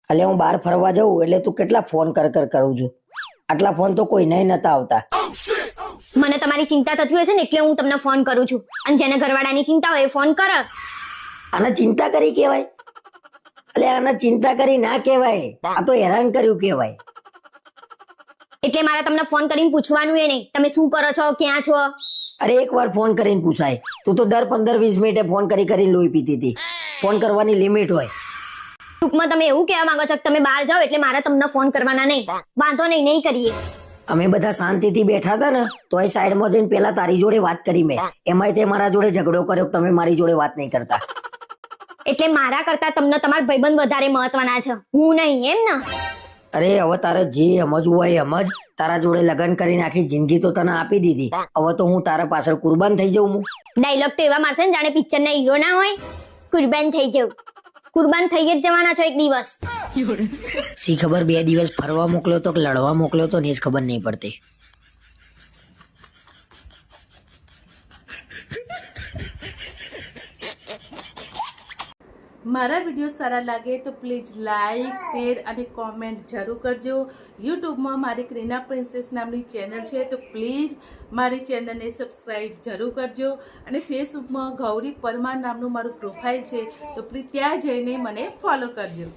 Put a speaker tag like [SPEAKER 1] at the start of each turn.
[SPEAKER 1] એટલે હું બહાર ફરવા જાઉં એટલે તું કેટલા ફોન કરું છું? આટલા ફોન તો કોઈ નહીં નતા આવતા.
[SPEAKER 2] મને તમારી ચિંતા થતી હોય છે ને એટલે હું તમને ફોન કરું છું. અને જેને ઘરવાળાની ચિંતા હોય એ ફોન કરે.
[SPEAKER 1] આને ચિંતા કરી કહેવાય? એટલે આને ચિંતા કરી ના કહેવાય, આ તો હેરાન કર્યું કહેવાય.
[SPEAKER 2] એટલે મારે તમને ફોન કરીને પૂછવાનું એ નહીં તમે શું કરો છો, ક્યાં છો.
[SPEAKER 1] અરે એકવાર ફોન કરીને પૂછાય. તું તો દર 15-20 મિનિટે ફોન કરીને લોહી પીતી હતી. ફોન કરવાની લિમિટ હોય.
[SPEAKER 2] ટૂંકમાં તમે એવું કહેવા માંગો છો કે તમે બહાર જાઓ એટલે મારે તમને ફોન કરવાના નહીં. વાંધો નહીં કરીએ.
[SPEAKER 1] અમે બધા શાંતિથી બેઠા હતા ને તો એ સાઈડમાં જઈને પેલા તારી જોડે વાત કરી મેં. એમાંય તે મારા જોડે ઝઘડો કર્યો કે તમે મારી જોડે વાત નહીં કરતા.
[SPEAKER 2] એટલે મારા કરતા તમને તમારા ભાઈબંધ વધારે મહત્વના છે, હું નહીં, એમ ને?
[SPEAKER 1] અરે હવે તારે જે સમજવું હોય સમજ. તારા જોડે લગ્ન કરીને આખી જિંદગી તો તને આપી દીધી. હવે તો હું તારા પાછળ કુરબાન થઈ જાઉં. હું
[SPEAKER 2] ડાયલોગ તો એવા મારશે ને જાણે પિક્ચરના હીરો ના હોય. કુરબાન થઈ જાઉં. કુરબાન થઈ જ જવાના છો એક દિવસ.
[SPEAKER 1] સી ખબર 2 દિવસ ફરવા મોકલ્યો તો કે લડવા મોકલ્યો તો ને જ ખબર નહીં પડતી.
[SPEAKER 3] મારા વિડીયો સારા લાગે તો પ્લીઝ લાઈક, શેર અને કોમેન્ટ જરૂર કરજો. યુટ્યુબમાં મારી ક્રીના પ્રિન્સેસ નામની ચેનલ છે તો પ્લીઝ મારી ચેનલને સબસ્ક્રાઈબ જરૂર કરજો. અને ફેસબુકમાં ગૌરી પરમાર નામનું મારું પ્રોફાઇલ છે તો પ્લીઝ ત્યાં જઈને મને ફોલો કરજો.